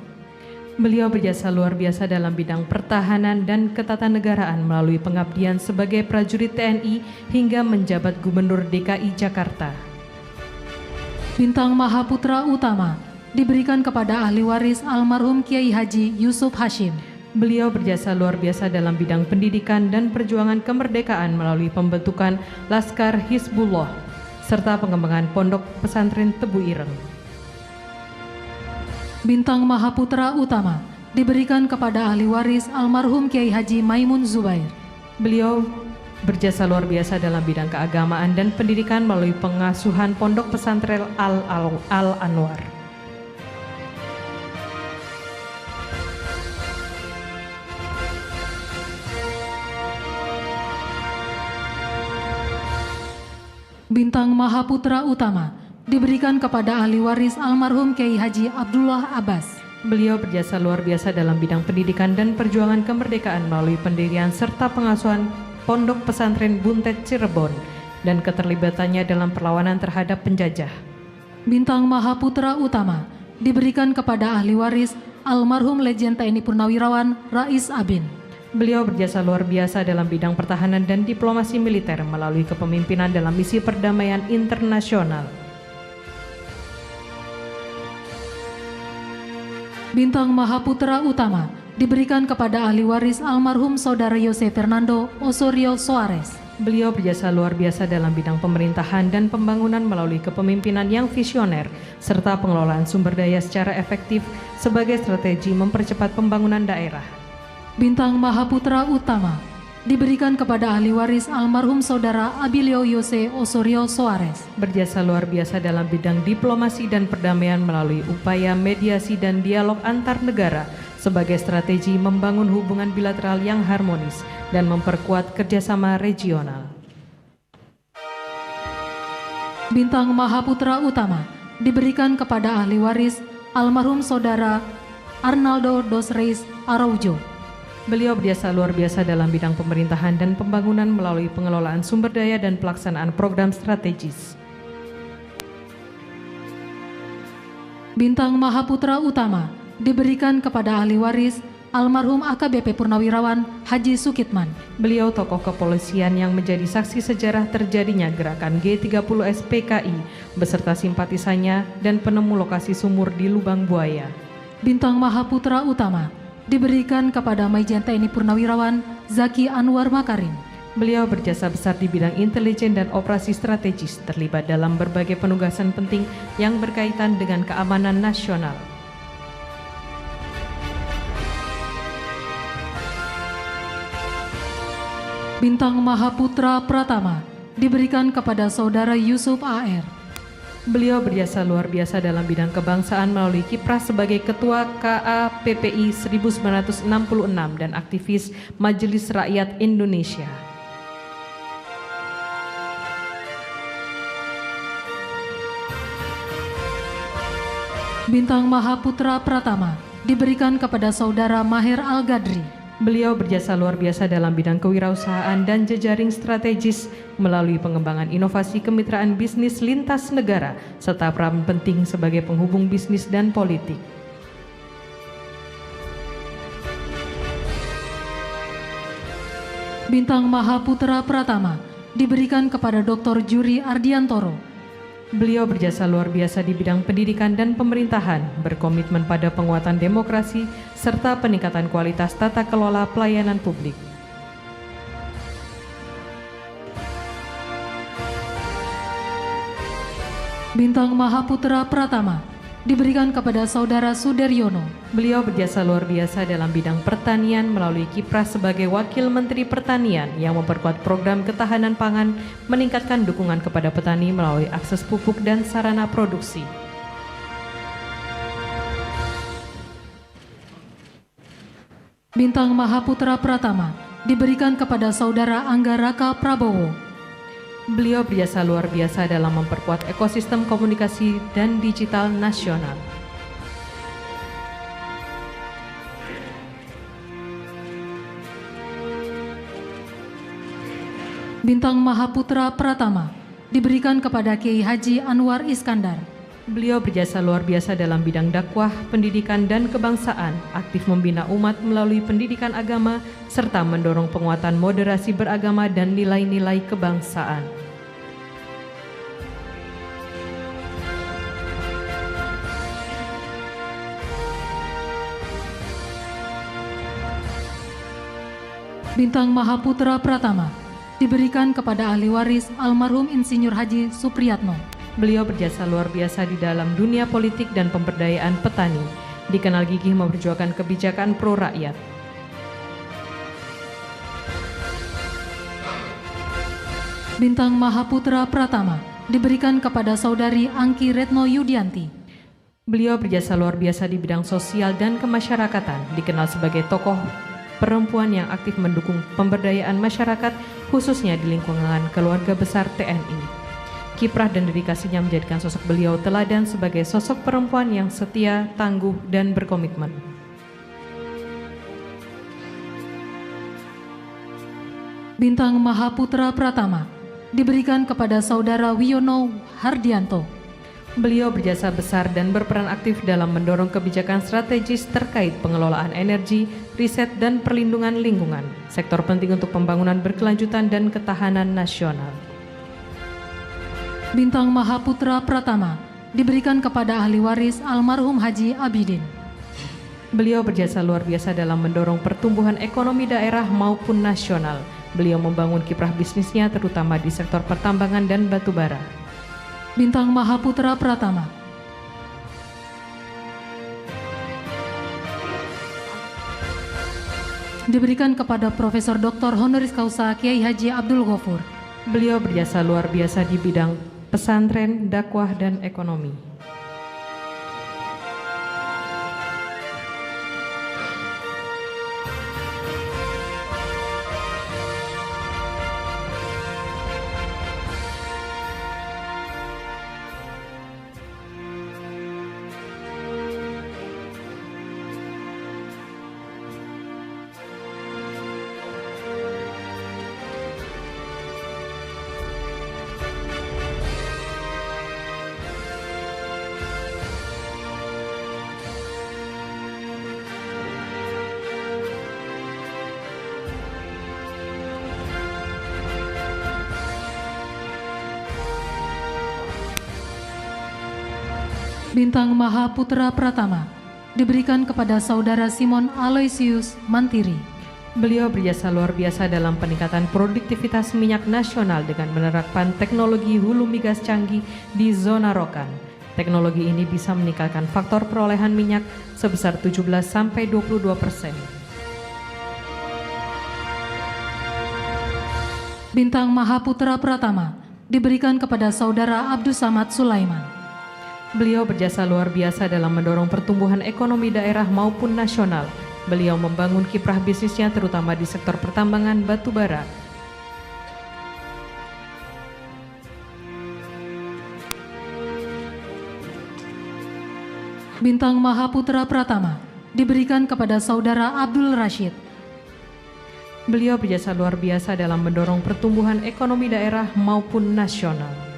Beliau berjasa luar biasa dalam bidang pertahanan dan ketatanegaraan melalui pengabdian sebagai prajurit TNI hingga menjabat Gubernur DKI Jakarta. Bintang Mahaputra Utama diberikan kepada ahli waris almarhum Kiai Haji Yusuf Hashim. Beliau berjasa luar biasa dalam bidang pendidikan dan perjuangan kemerdekaan melalui pembentukan Laskar Hizbullah serta pengembangan Pondok Pesantren Tebu Ireng. Bintang Mahaputra Utama diberikan kepada ahli waris almarhum Kiai Haji Maimun Zubair. Beliau berjasa luar biasa dalam bidang keagamaan dan pendidikan melalui pengasuhan Pondok Pesantren Al-Anwar. Bintang Mahaputra Utama diberikan kepada ahli waris almarhum Kiai Haji Abdullah Abbas. Beliau berjasa luar biasa dalam bidang pendidikan dan perjuangan kemerdekaan melalui pendirian serta pengasuhan Pondok Pesantren Buntet Cirebon dan keterlibatannya dalam perlawanan terhadap penjajah. Bintang Mahaputra Utama diberikan kepada ahli waris almarhum Legend TNI Purnawirawan Rais Abin. Beliau berjasa luar biasa dalam bidang pertahanan dan diplomasi militer melalui kepemimpinan dalam misi perdamaian internasional. Bintang Mahaputra Utama diberikan kepada ahli waris almarhum Saudara Jose Fernando Osorio Soares. Beliau berjasa luar biasa dalam bidang pemerintahan dan pembangunan melalui kepemimpinan yang visioner serta pengelolaan sumber daya secara efektif sebagai strategi mempercepat pembangunan daerah. Bintang Mahaputra Utama diberikan kepada ahli waris almarhum Saudara Abilio Jose Osorio Soares. Berjasa luar biasa dalam bidang diplomasi dan perdamaian melalui upaya mediasi dan dialog antar negara sebagai strategi membangun hubungan bilateral yang harmonis dan memperkuat kerjasama regional. Bintang Mahaputra Utama diberikan kepada ahli waris almarhum Saudara Arnaldo dos Reis Araujo. Beliau berjasa luar biasa dalam bidang pemerintahan dan pembangunan melalui pengelolaan sumber daya dan pelaksanaan program strategis. Bintang Mahaputra Utama diberikan kepada ahli waris almarhum AKBP Purnawirawan Haji Sukitman. Beliau tokoh kepolisian yang menjadi saksi sejarah terjadinya gerakan G30S PKI beserta simpatisannya dan penemu lokasi sumur di Lubang Buaya. Bintang Mahaputra Utama diberikan kepada Majen TNI Purnawirawan Zaki Anwar Makarim. Beliau berjasa besar di bidang intelijen dan operasi strategis, terlibat dalam berbagai penugasan penting yang berkaitan dengan keamanan nasional. Bintang Mahaputra Pratama diberikan kepada Saudara Yusuf AR. Beliau berjasa luar biasa dalam bidang kebangsaan melalui kiprah sebagai Ketua KAPPI 1966 dan aktivis Majelis Rakyat Indonesia. Bintang Mahaputra Pratama diberikan kepada Saudara Maher Al-Gadri. Beliau berjasa luar biasa dalam bidang kewirausahaan dan jejaring strategis melalui pengembangan inovasi kemitraan bisnis lintas negara serta peran penting sebagai penghubung bisnis dan politik. Bintang Mahaputra Pratama diberikan kepada Dr. Juri Ardiantoro. Beliau berjasa luar biasa di bidang pendidikan dan pemerintahan, berkomitmen pada penguatan demokrasi serta peningkatan kualitas tata kelola pelayanan publik. Bintang Mahaputra Pratama diberikan kepada Saudara Sudaryono. Beliau berjasa luar biasa dalam bidang pertanian melalui kiprah sebagai Wakil Menteri Pertanian yang memperkuat program ketahanan pangan, meningkatkan dukungan kepada petani melalui akses pupuk dan sarana produksi. Bintang Mahaputra Pratama diberikan kepada Saudara Anggaraka Prabowo. Beliau berjasa luar biasa dalam memperkuat ekosistem komunikasi dan digital nasional. Bintang Mahaputra Pratama diberikan kepada Kiai Haji Anwar Iskandar. Beliau berjasa luar biasa dalam bidang dakwah, pendidikan, dan kebangsaan, aktif membina umat melalui pendidikan agama, serta mendorong penguatan moderasi beragama dan nilai-nilai kebangsaan. Bintang Mahaputra Pratama diberikan kepada ahli waris almarhum Insinyur Haji Supriyatno. Beliau berjasa luar biasa di dalam dunia politik dan pemberdayaan petani, dikenal gigih memperjuangkan kebijakan pro rakyat. Bintang Mahaputra Pratama diberikan kepada Saudari Angki Retno Yudianti. Beliau berjasa luar biasa di bidang sosial dan kemasyarakatan, dikenal sebagai tokoh perempuan yang aktif mendukung pemberdayaan masyarakat, khususnya di lingkungan keluarga besar TNI. Kiprah dan dedikasinya menjadikan sosok beliau teladan sebagai sosok perempuan yang setia, tangguh, dan berkomitmen. Bintang Mahaputra Pratama diberikan kepada Saudara Wiono Hardianto. Beliau berjasa besar dan berperan aktif dalam mendorong kebijakan strategis terkait pengelolaan energi, riset, dan perlindungan lingkungan, sektor penting untuk pembangunan berkelanjutan dan ketahanan nasional. Bintang Mahaputra Pratama diberikan kepada ahli waris almarhum Haji Abidin. Beliau berjasa luar biasa dalam mendorong pertumbuhan ekonomi daerah maupun nasional. Beliau membangun kiprah bisnisnya terutama di sektor pertambangan dan batubara. Bintang Mahaputra Pratama diberikan kepada Profesor Dr. Honoris Causa Kiai Haji Abdul Ghafur. Beliau berjasa luar biasa di bidang pesantren, dakwah, dan ekonomi. Bintang Mahaputra Pratama diberikan kepada Saudara Simon Aloysius Mantiri. Beliau berjasa luar biasa dalam peningkatan produktivitas minyak nasional dengan menerapkan teknologi hulu migas canggih di zona Rokan. Teknologi ini bisa meningkatkan faktor perolehan minyak sebesar 17-22%. Bintang Mahaputra Pratama diberikan kepada Saudara Abdus Samad Sulaiman. Beliau berjasa luar biasa dalam mendorong pertumbuhan ekonomi daerah maupun nasional. Beliau membangun kiprah bisnisnya terutama di sektor pertambangan batubara. Bintang Mahaputra Pratama diberikan kepada Saudara Abdul Rashid. Beliau berjasa luar biasa dalam mendorong pertumbuhan ekonomi daerah maupun nasional.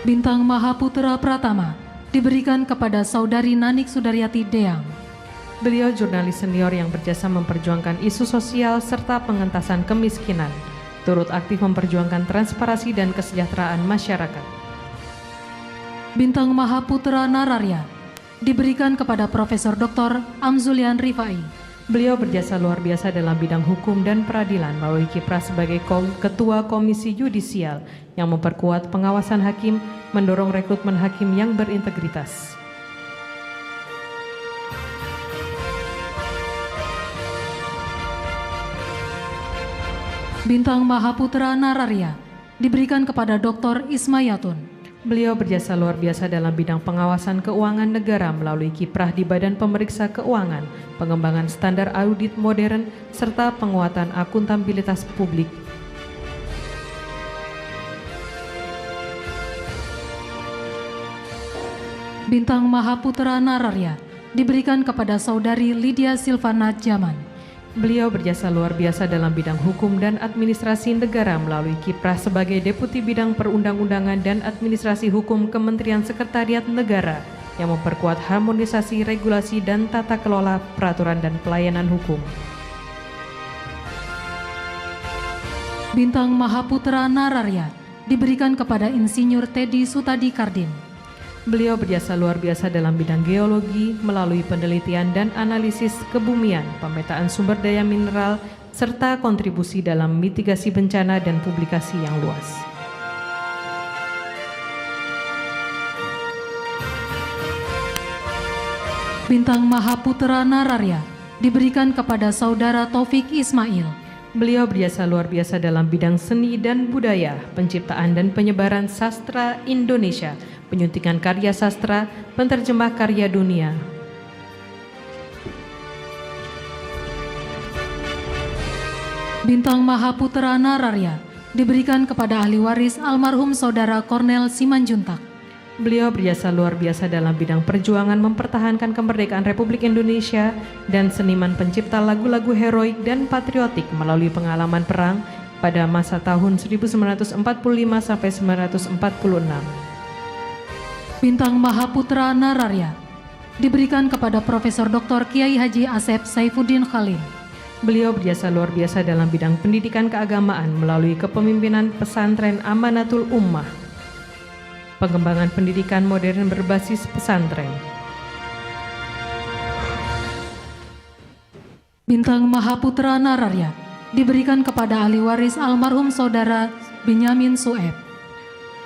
Bintang Mahaputra Pratama diberikan kepada Saudari Nanik Sudaryati Deang. Beliau jurnalis senior yang berjasa memperjuangkan isu sosial serta pengentasan kemiskinan, turut aktif memperjuangkan transparansi dan kesejahteraan masyarakat. Bintang Mahaputra Nararya diberikan kepada Profesor Dr. Amzulian Rifai. Beliau berjasa luar biasa dalam bidang hukum dan peradilan melalui kiprah sebagai Ketua Komisi Yudisial yang memperkuat pengawasan hakim, mendorong rekrutmen hakim yang berintegritas. Bintang Mahaputra Nararya diberikan kepada Dr. Ismayatun. Beliau berjasa luar biasa dalam bidang pengawasan keuangan negara melalui kiprah di Badan Pemeriksa Keuangan, pengembangan standar audit modern, serta penguatan akuntabilitas publik. Bintang Mahaputra Nararya diberikan kepada Saudari Lydia Silvana Jaman. Beliau berjasa luar biasa dalam bidang hukum dan administrasi negara melalui kiprah sebagai Deputi Bidang Perundang-undangan dan Administrasi Hukum Kementerian Sekretariat Negara yang memperkuat harmonisasi regulasi dan tata kelola peraturan dan pelayanan hukum. Bintang Mahaputra Nararya diberikan kepada Insinyur Teddy Sutadi Kardin. Beliau berjasa luar biasa dalam bidang geologi melalui penelitian dan analisis kebumian, pemetaan sumber daya mineral, serta kontribusi dalam mitigasi bencana dan publikasi yang luas. Bintang Mahaputra Nararya diberikan kepada Saudara Taufik Ismail. Beliau berjasa luar biasa dalam bidang seni dan budaya, penciptaan dan penyebaran sastra Indonesia, penyuntingan karya sastra, penterjemah karya dunia. Bintang Mahaputra Nararya diberikan kepada ahli waris almarhum Saudara Kornel Simanjuntak. Beliau berjasa luar biasa dalam bidang perjuangan mempertahankan kemerdekaan Republik Indonesia dan seniman pencipta lagu-lagu heroik dan patriotik melalui pengalaman perang pada masa tahun 1945 sampai 1946. Bintang Mahaputra Nararya diberikan kepada Profesor Dr. Kiai Haji Asep Saifuddin Khalil. Beliau berjasa luar biasa dalam bidang pendidikan keagamaan melalui kepemimpinan pesantren Amanatul Ummah, pengembangan pendidikan modern berbasis pesantren. Bintang Mahaputra Nararya diberikan kepada ahli waris almarhum Saudara Benyamin Sueb.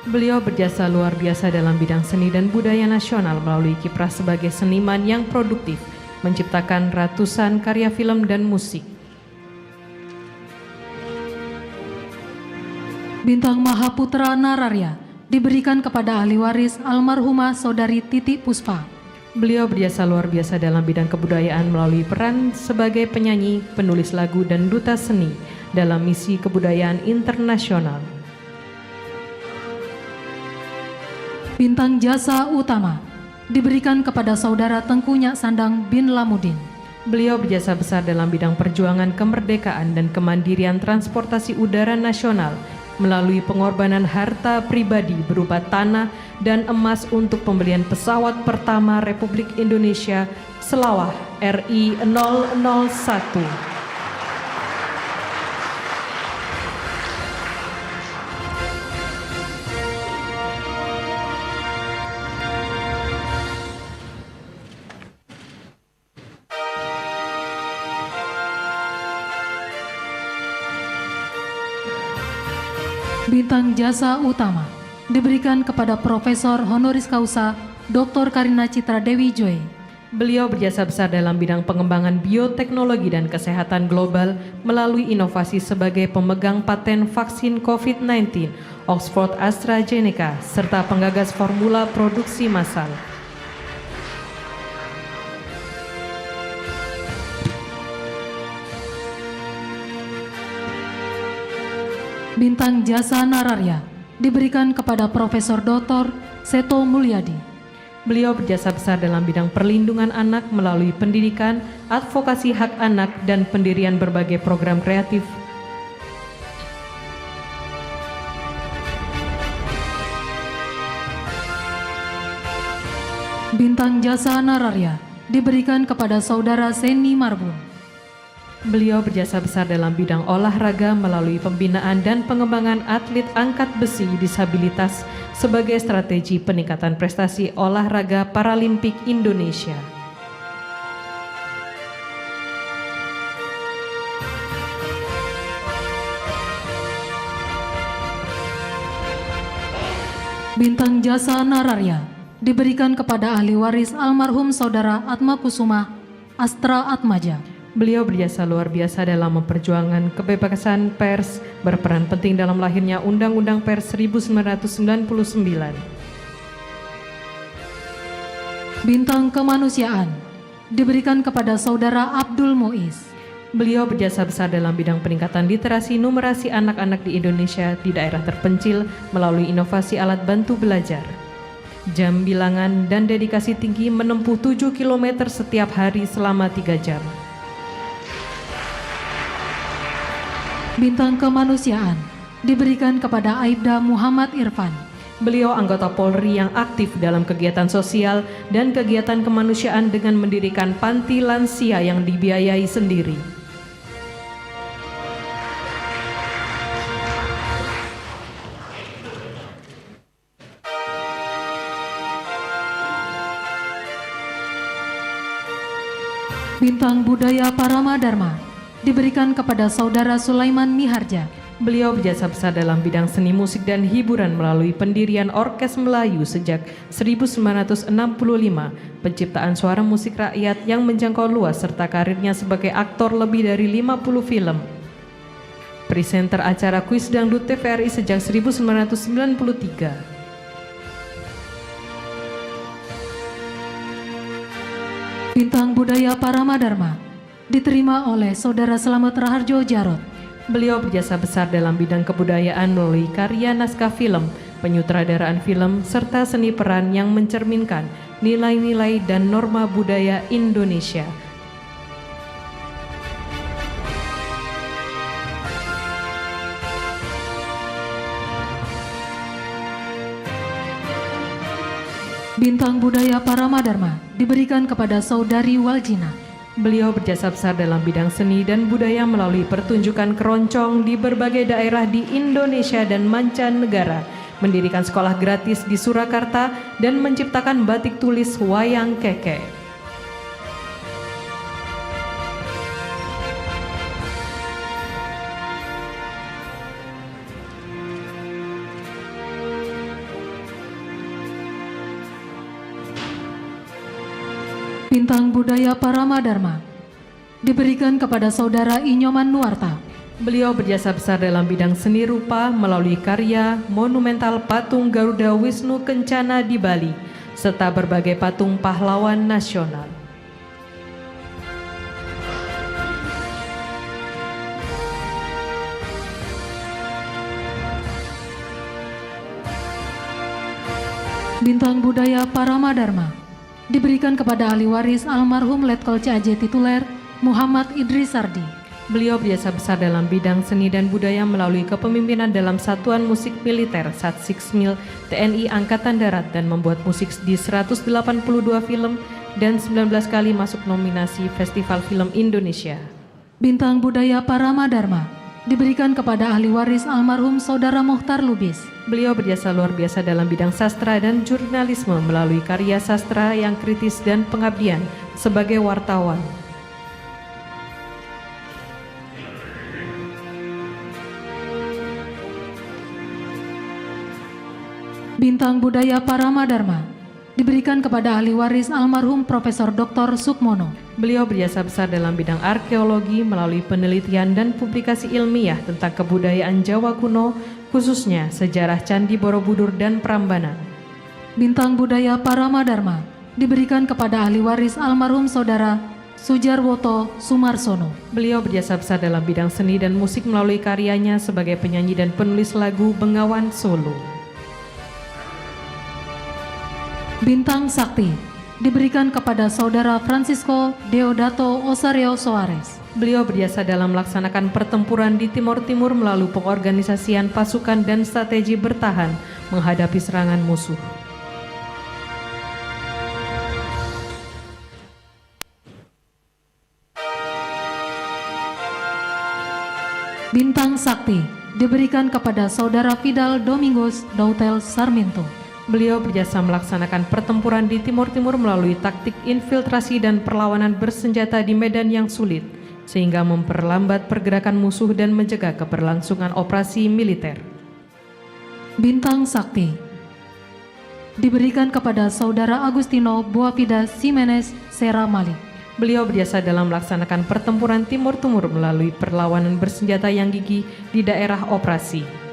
Beliau berjasa luar biasa dalam bidang seni dan budaya nasional melalui kiprah sebagai seniman yang produktif, menciptakan ratusan karya film dan musik. Bintang Mahaputra Nararya diberikan kepada ahli waris almarhumah Saudari Titi Puspa. Beliau berjasa luar biasa dalam bidang kebudayaan melalui peran sebagai penyanyi, penulis lagu, dan duta seni dalam misi kebudayaan internasional. Bintang Jasa Utama diberikan kepada Saudara Tengku Nyak Sandang bin Lamudin. Beliau berjasa besar dalam bidang perjuangan kemerdekaan dan kemandirian transportasi udara nasional melalui pengorbanan harta pribadi berupa tanah dan emas untuk pembelian pesawat pertama Republik Indonesia Selawah RI 001. Bintang Jasa Utama diberikan kepada Profesor Honoris Causa Dr. Karina Citra Dewi Joy. Beliau berjasa besar dalam bidang pengembangan bioteknologi dan kesehatan global melalui inovasi sebagai pemegang paten vaksin COVID-19 Oxford AstraZeneca serta penggagas formula produksi massal. Bintang Jasa Nararya diberikan kepada Profesor Dr. Seto Mulyadi. Beliau berjasa besar dalam bidang perlindungan anak melalui pendidikan, advokasi hak anak, dan pendirian berbagai program kreatif. Bintang Jasa Nararya diberikan kepada Saudara Seni Marbun. Beliau berjasa besar dalam bidang olahraga melalui pembinaan dan pengembangan atlet angkat besi disabilitas sebagai strategi peningkatan prestasi olahraga Paralimpik Indonesia. Bintang Jasa Nararya diberikan kepada ahli waris almarhum Saudara Atma Kusuma Astra Atmaja. Beliau berjasa luar biasa dalam memperjuangkan kebebasan pers, berperan penting dalam lahirnya Undang-Undang Pers 1999. Bintang Kemanusiaan diberikan kepada Saudara Abdul Muiz. Beliau berjasa besar dalam bidang peningkatan literasi numerasi anak-anak di Indonesia di daerah terpencil melalui inovasi alat bantu belajar. Jam bilangan dan dedikasi tinggi menempuh 7 km setiap hari selama 3 jam. Bintang Kemanusiaan diberikan kepada Aibda Muhammad Irfan. Beliau anggota Polri yang aktif dalam kegiatan sosial dan kegiatan kemanusiaan dengan mendirikan panti lansia yang dibiayai sendiri. Bintang Budaya Parama Dharma diberikan kepada Saudara Sulaiman Miharja. Beliau berjasa besar dalam bidang seni musik dan hiburan melalui pendirian Orkes Melayu sejak 1965, penciptaan suara musik rakyat yang menjangkau luas serta karirnya sebagai aktor lebih dari 50 film. Presenter acara kuis dangdut TVRI sejak 1993. Bintang Budaya Parama Dharma diterima oleh Saudara Slamet Raharjo Jarot. Beliau berjasa besar dalam bidang kebudayaan melalui karya naskah film, penyutradaraan film, serta seni peran yang mencerminkan nilai-nilai dan norma budaya Indonesia. Bintang Budaya Parama Dharma diberikan kepada Saudari Waljina. Beliau berjasa besar dalam bidang seni dan budaya melalui pertunjukan keroncong di berbagai daerah di Indonesia dan mancanegara, mendirikan sekolah gratis di Surakarta, dan menciptakan batik tulis wayang keke. Bintang Budaya Parama Dharma diberikan kepada Saudara Inyoman Nuarta. Beliau berjasa besar dalam bidang seni rupa melalui karya monumental patung Garuda Wisnu Kencana di Bali, serta berbagai patung pahlawan nasional. Bintang Budaya Parama Dharma diberikan kepada ahli waris almarhum Letkol CAJ tituler Muhammad Idris Sardi. Beliau berjasa besar dalam bidang seni dan budaya melalui kepemimpinan dalam Satuan Musik Militer Satsiksmil TNI Angkatan Darat dan membuat musik di 182 film dan 19 kali masuk nominasi Festival Film Indonesia. Bintang Budaya Parama Dharma diberikan kepada ahli waris almarhum Saudara Mohtar Lubis. Beliau berjasa luar biasa dalam bidang sastra dan jurnalisme melalui karya sastra yang kritis dan pengabdian sebagai wartawan. Bintang Budaya Parama Dharma diberikan kepada ahli waris almarhum Profesor Dr. Sukmono. Beliau berjasa besar dalam bidang arkeologi melalui penelitian dan publikasi ilmiah tentang kebudayaan Jawa kuno, khususnya sejarah Candi Borobudur dan Prambanan. Bintang Budaya Parama Dharma diberikan kepada ahli waris almarhum Saudara Sujarwoto Sumarsono. Beliau berjasa besar dalam bidang seni dan musik melalui karyanya sebagai penyanyi dan penulis lagu Bengawan Solo. Bintang Sakti diberikan kepada Saudara Francisco Deodato Osario Soares. Beliau berjasa dalam melaksanakan pertempuran di Timor Timur melalui pengorganisasian pasukan dan strategi bertahan menghadapi serangan musuh. Bintang Sakti diberikan kepada Saudara Fidal Domingos Dautel Sarmiento. Beliau berjasa melaksanakan pertempuran di Timor Timur melalui taktik infiltrasi dan perlawanan bersenjata di medan yang sulit, sehingga memperlambat pergerakan musuh dan mencegah keberlangsungan operasi militer. Bintang Sakti diberikan kepada Saudara Agustino Boavida Ximenez Serra Malik. Beliau berjasa dalam melaksanakan pertempuran Timor Timur melalui perlawanan bersenjata yang gigih di daerah operasi.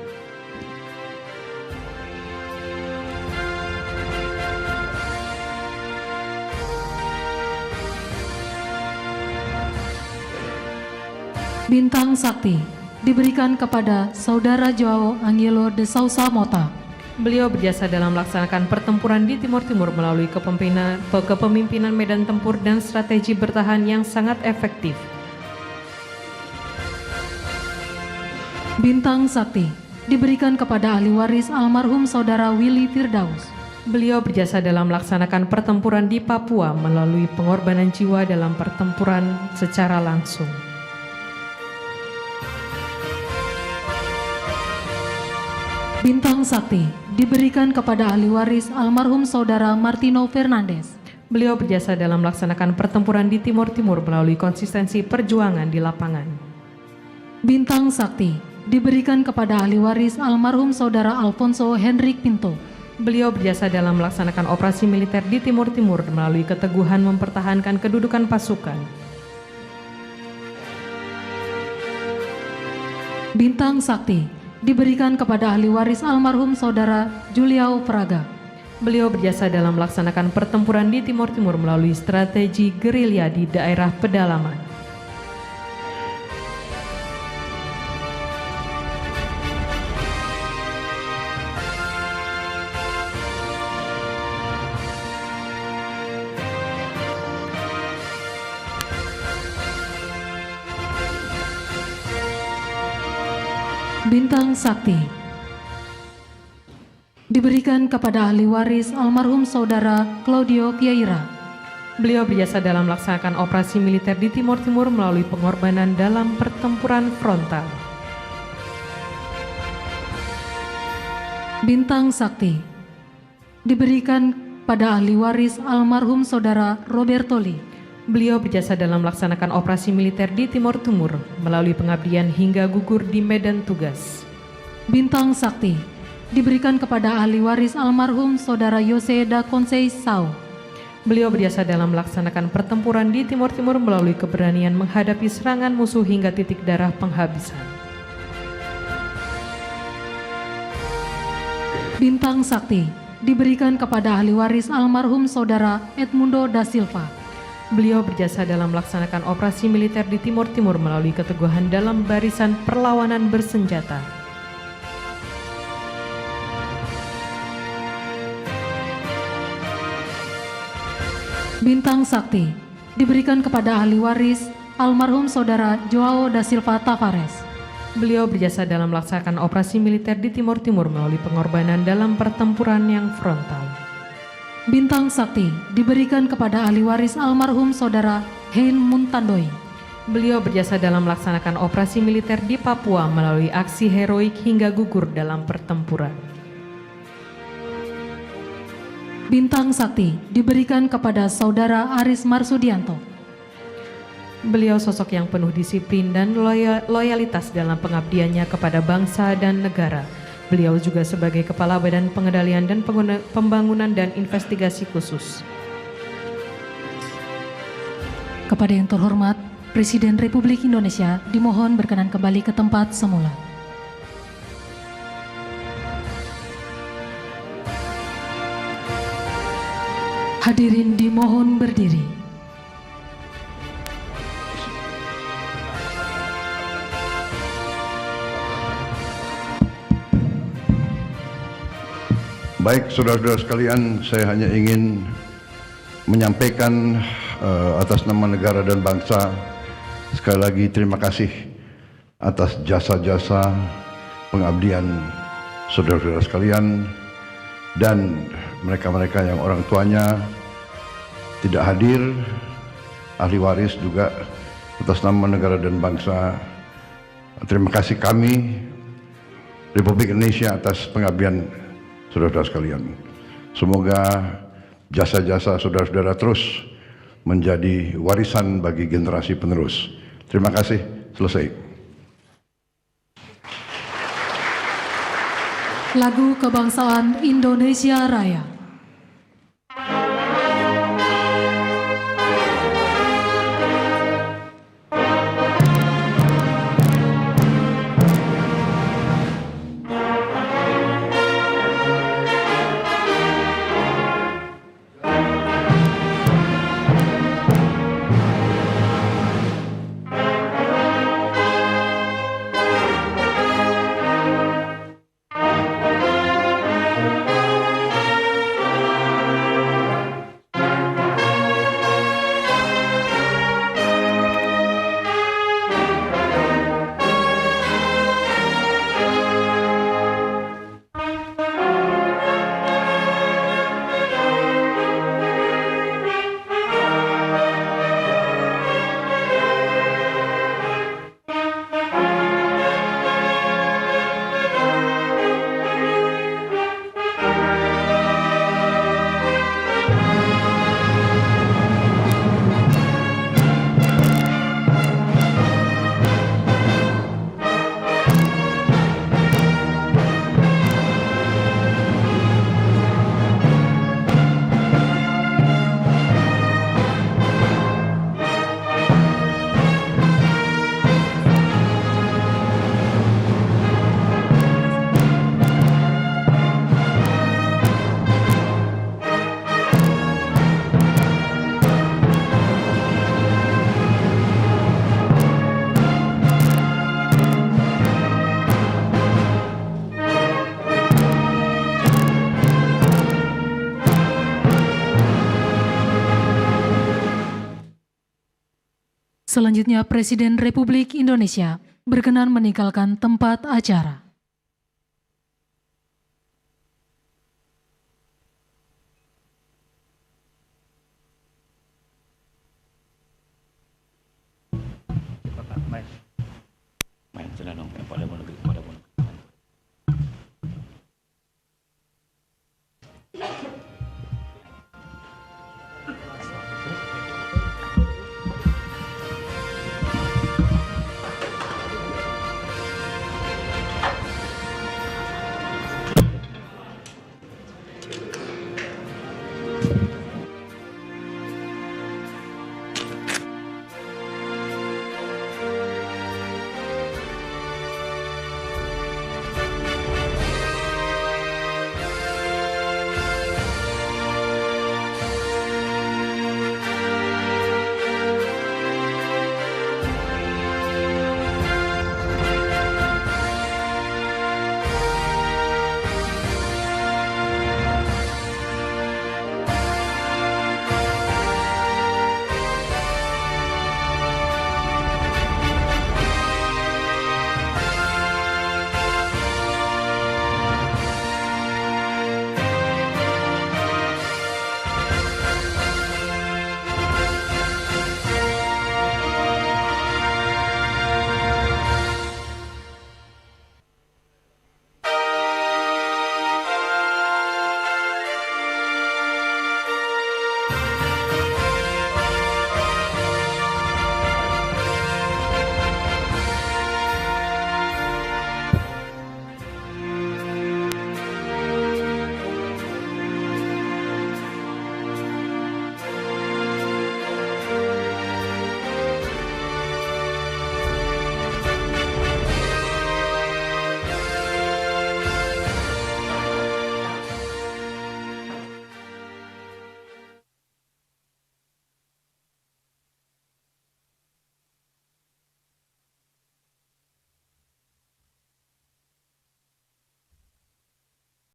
Bintang Sakti diberikan kepada Saudara Joao Angelo de Sousa Mota. Beliau berjasa dalam melaksanakan pertempuran di Timor Timur melalui kepemimpinan medan tempur dan strategi bertahan yang sangat efektif. Bintang Sakti diberikan kepada ahli waris almarhum Saudara Willy Firdaus. Beliau berjasa dalam melaksanakan pertempuran di Papua melalui pengorbanan jiwa dalam pertempuran secara langsung. Bintang Sakti diberikan kepada ahli waris almarhum Saudara Martino Fernandes. Beliau berjasa dalam melaksanakan pertempuran di Timor Timur melalui konsistensi perjuangan di lapangan. Bintang Sakti diberikan kepada ahli waris almarhum Saudara Alfonso Henrik Pinto. Beliau berjasa dalam melaksanakan operasi militer di Timor Timur melalui keteguhan mempertahankan kedudukan pasukan. Bintang Sakti diberikan kepada ahli waris almarhum Saudara Juliao Fraga. Beliau berjasa dalam melaksanakan pertempuran di Timor Timur melalui strategi gerilya di daerah pedalaman. Bintang Sakti diberikan kepada ahli waris almarhum Saudara Claudio Vieira. Beliau berjasa dalam melaksanakan operasi militer di Timor Timur melalui pengorbanan dalam pertempuran frontal. Bintang Sakti diberikan pada ahli waris almarhum Saudara Roberto Lee. Beliau berjasa dalam melaksanakan operasi militer di Timor Timur melalui pengabdian hingga gugur di medan tugas. Bintang Sakti diberikan kepada ahli waris almarhum Saudara Jose da Conceição. Beliau berjasa dalam melaksanakan pertempuran di Timor Timur melalui keberanian menghadapi serangan musuh hingga titik darah penghabisan. Bintang Sakti diberikan kepada ahli waris almarhum Saudara Edmundo da Silva. Beliau berjasa dalam melaksanakan operasi militer di Timor Timur melalui keteguhan dalam barisan perlawanan bersenjata. Bintang Sakti diberikan kepada ahli waris almarhum Saudara Joao da Silva Tavares. Beliau berjasa dalam melaksanakan operasi militer di Timur Timur melalui pengorbanan dalam pertempuran yang frontal. Bintang Sakti diberikan kepada ahli waris almarhum Saudara Hein Muntandoi. Beliau berjasa dalam melaksanakan operasi militer di Papua melalui aksi heroik hingga gugur dalam pertempuran. Bintang Sakti diberikan kepada Saudara Aris Marsudianto. Beliau sosok yang penuh disiplin dan loyalitas dalam pengabdiannya kepada bangsa dan negara. Beliau juga sebagai Kepala Badan Pengendalian dan Pembangunan dan Investigasi Khusus. Kepada yang terhormat, Presiden Republik Indonesia dimohon berkenan kembali ke tempat semula. Hadirin dimohon berdiri. Baik, saudara-saudara sekalian, saya hanya ingin menyampaikan atas nama negara dan bangsa, sekali lagi terima kasih atas jasa-jasa pengabdian saudara-saudara sekalian dan mereka-mereka yang orang tuanya tidak hadir, ahli waris juga atas nama negara dan bangsa. Terima kasih kami, Republik Indonesia, atas pengabdian saudara-saudara sekalian. Semoga jasa-jasa saudara-saudara terus menjadi warisan bagi generasi penerus. Terima kasih. Selesai. Lagu Kebangsaan Indonesia Raya. Selanjutnya, Presiden Republik Indonesia berkenan meninggalkan tempat acara. Main sudah dong, yang pada negeri, pada negeri.